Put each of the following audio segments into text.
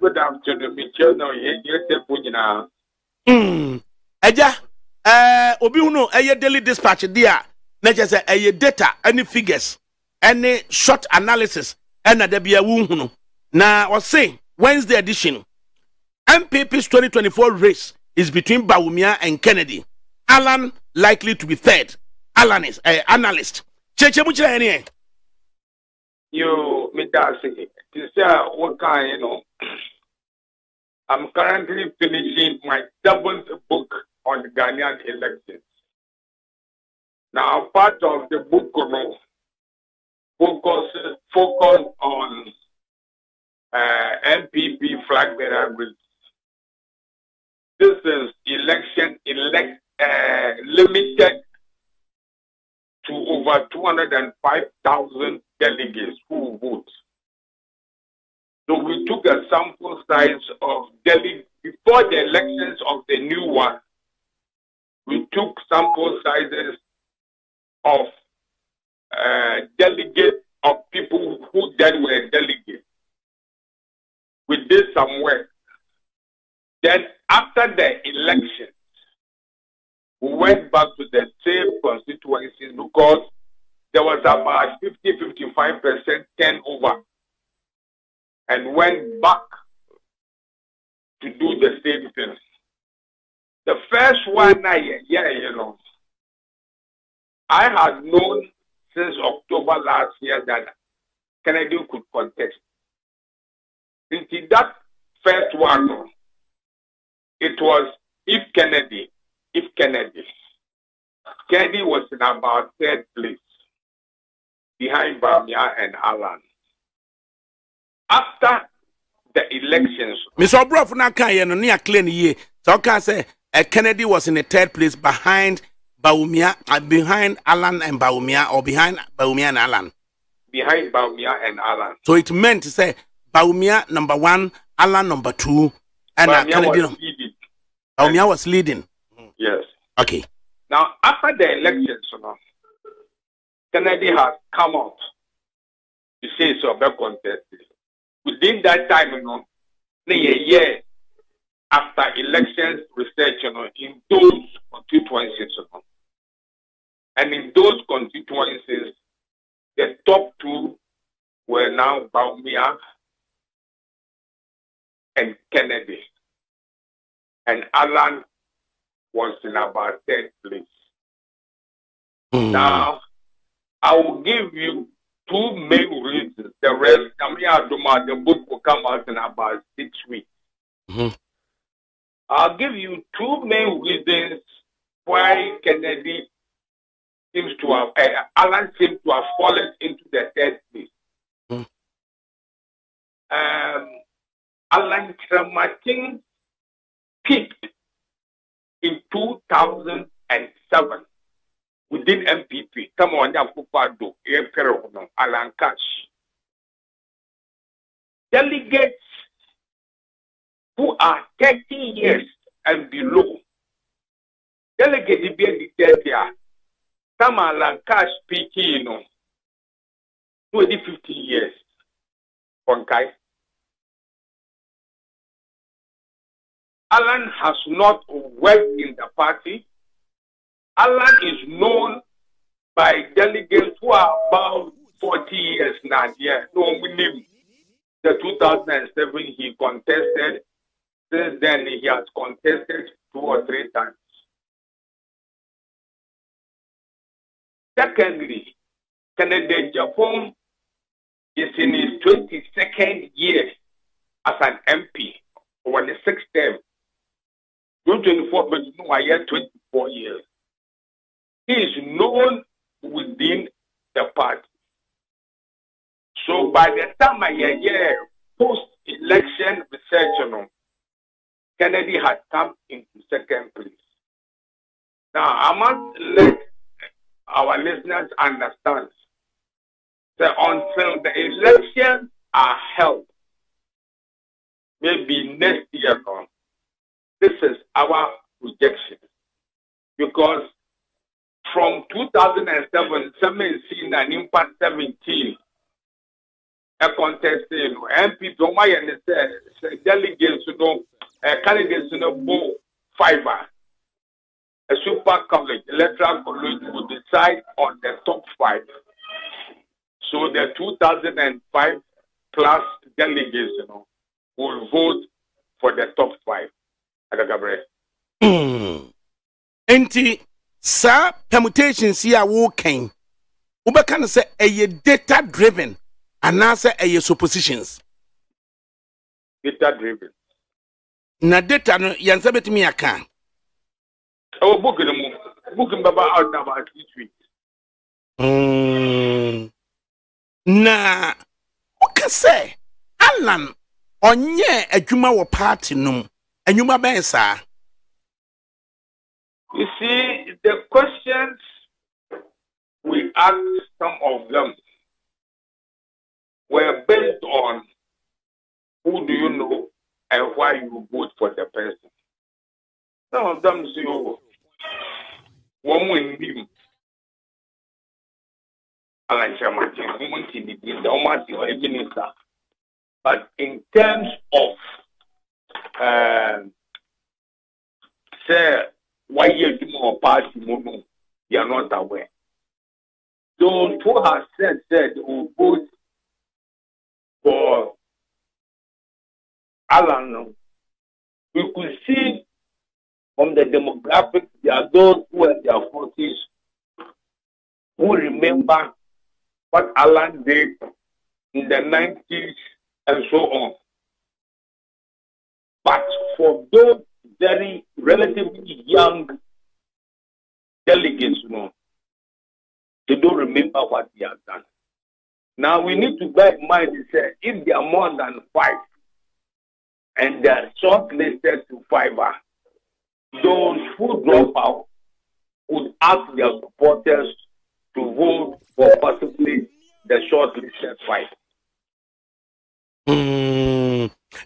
Good afternoon, Michelle. No, you're Pugina. Eja, obi uno daily dispatch there. Nature say data, any figures, any short analysis, and there be a wuhunu. Now, I was saying Wednesday edition, MPP's 2024 race is between Bawumia and Kennedy. Alan likely to be third. Alan is analyst. Cheche mucha any. You, Midasi, to say what kind, you know. I'm currently finishing my 7th book on the Ghanaian elections. Now, part of the book, you know, focus on MPP flag bearer groups. This is election limited to over 205,000 delegates who vote. So we took a sample size of delegates before the elections of the new one. We took sample sizes of delegates of people who then were delegates. We did some work. Then after the elections, we went back to the same constituencies because there was about 50-55% turnover, and went back to do the same thing. The first one, you know, I had known since October last year that Kennedy could contest. Until that first one, it was if Kennedy was in about 3rd place behind Bawumia and Alan. After the elections, Mr. Obrof na kan ye no near clean ye. So can say Kennedy was in the 3rd place behind Bawumia, behind Alan and Bawumia, or behind Bawumia and Alan. Behind Bawumia and Alan. So it meant to say Bawumia number 1, Alan number 2, and Kennedy was leading. Bawumia was leading. Yes. Okay. Now after the elections, you know, Kennedy has come out to say so about contested. Within that time, you know, a year after elections research, you know, in those constituencies, you know, and in those constituencies, the top 2 were now Bawumia and Kennedy, and Alan was in about 3rd place. Now, I will give you 2 main reasons. The rest, the book will come out in about 6 weeks. I'll give you 2 main reasons why Kennedy seems to have, Alan seems to have fallen into the 3rd place. Alan Tramatin peaked in 2007 within MPP. Come on, Alan Cash. Delegates who are 30 years and below. Delegates being the some Alan Cash speaking, you know, 50 years. Okay. Alan has not worked in the party. Alan is known by delegates who are about 40 years now. Yeah, no, we knew. The 2007 he contested. Since then he has contested 2 or 3 times. Secondly, Kennedy Agyapong is in his 22nd year as an MP, or the 6th term. 24, but no, I had 24 years. He is known within the party. So by the time I hear post-election research, Kennedy had come into 2nd place. Now, I must let our listeners understand that until the elections are held, maybe next year, this is our projection. Because from 2007, 17 and impact 17, a contest, MP to my and delegates to know candidates in a bowl fiber. A super college, electoral college will decide on the top 5. So the 2005 class delegates, will vote for the top 5. Enti sa permutations here walking. Ubekana say a data driven and now say a suppositions. Data driven. Na data no yansabet me aka. Oh, booking Baba out now about 6 weeks. Na uka say Alan onye adwuma wo party num anwuma ben sa. You see, the questions we asked, some of them were based on who do you know and why you vote for the person. Some of them say, oh, one will him. But in terms of say why you do more party mono, you are not aware. Those who have said who vote for Alan, we could see from the demographics there are those who are in their 40s who remember what Alan did in the 90s and so on. But for those very relatively young delegates, they don't remember what he has done. Now we need to bear in mind that if there are more than 5 and they are shortlisted to 5, those who drop out would ask their supporters to vote for possibly the shortlisted 5.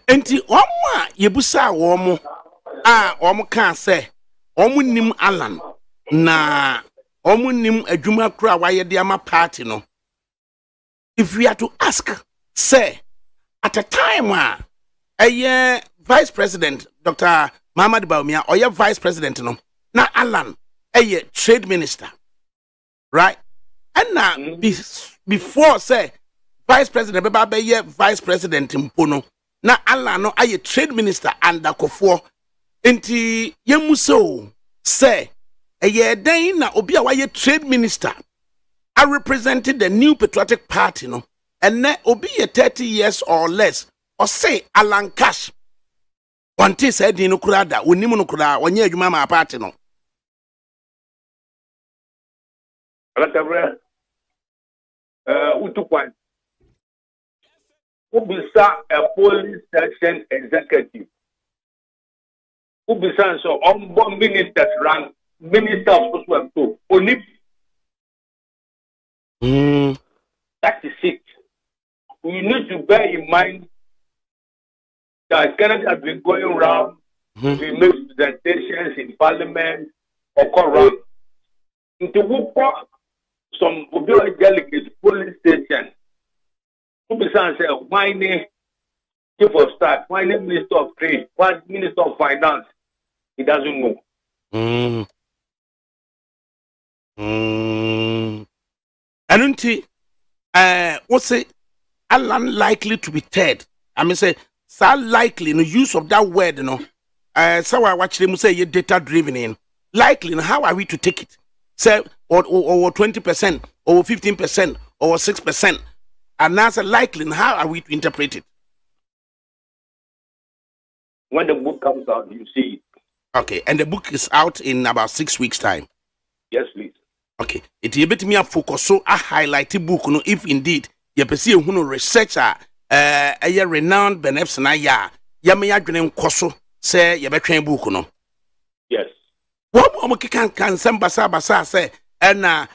Enti omwa yebusa womo omo kan say omo nim Alan na omo nim adwuma kura waye de ama party no. If we are to ask say at a time a vice president Dr. Muhammad Bawumia or your vice president no na Alan a trade minister, right? And now before say vice president beba be vice president mpono na Alan no a trade minister under Kofo. Enti yemuso say a den na obi a waye trade minister I represented the New Patriotic Party no and na obi 30 years or less or say Alan Cash wanti say di no kura da wonimu no kura wonye adwuma ma party no. Alakabra utukwan ubisa a police station executive ubisa so ombo ministers rank minister of social welfare only. That is it. We need to bear in mind that Canada has been going around to make presentations in parliament or corrupt into some delegates police station. Ubisa say why chief of staff, why minister of trade, why minister of finance? He doesn't know. Anunti what's it Alan likely to be third? I mean say so likely no use of that word so I watch them say you data driven in likely how are we to take it? Say or 20% or 15% or 6%, and that's likely how are we to interpret it? When the book comes out, you see it. Okay, and the book is out in about 6 weeks' time. Yes, please. Okay, it you bet me a focus so a highlight book no if indeed you perceive who researcher a renowned Ephson ya me adwene nkoso say you betwen book no. Yes. What can some basa say na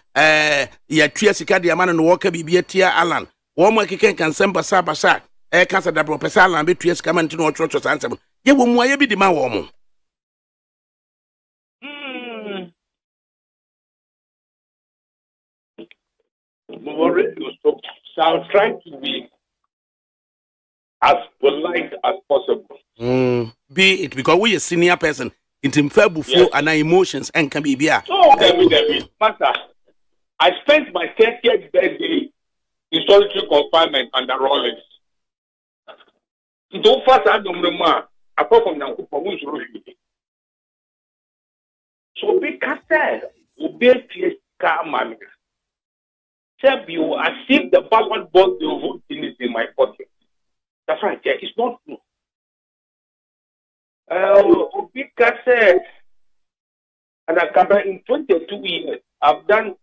ya tua sika de amana no woka bibia tia Alan wo mo can some basa cancer da bro pesa Alan be tua sika man tino otrocho sansem ye wo mu aye bi di ma wo mo. So I'll try to be as polite as possible. Be it because we a senior person, it infer before and our emotions and can be here. So, Master, I spent my 30th birthday in solitary confinement under Rollins. Don't fast out of the apart from the so because obey car man. Tell you as if the ballot box the vote is in my pocket. That's right, yeah, it's not true. Because and I cover in 22 years, I've done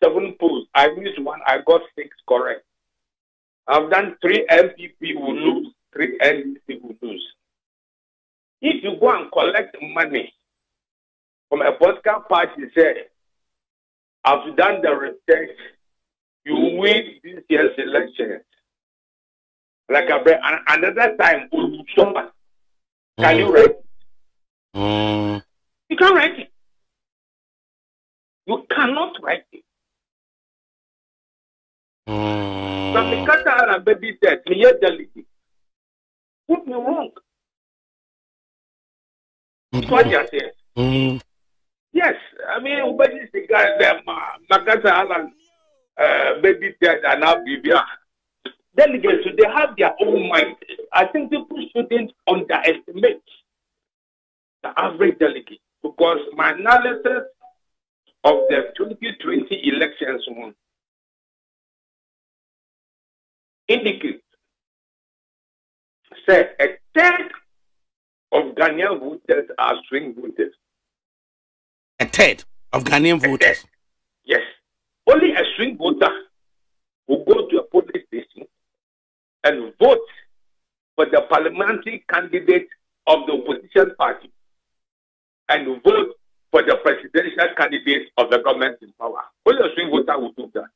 7 polls. I missed one, I got 6 correct. I've done 3 MPP will lose, 3 NDC will lose. If you go and collect money from a political party, say, I've done the research, you win this year's election. Like another time, can you write it? You can't write it. You cannot write it. Now, because I am baby dead, me delegate. Put me wrong. That's what you say. Yes, I mean, nobody's the guy that Makata Alan baby dead and now Bibia. Delegates, they have their own mind. I think people shouldn't underestimate the average delegate because my analysis of the 2020 elections indicates say a third of Ghanaian voters are swing voters. A third of Ghanaian voters? Yes. Only a swing voter will go to a polling station and vote for the parliamentary candidate of the opposition party and vote for the presidential candidate of the government in power. Only a swing voter will do that.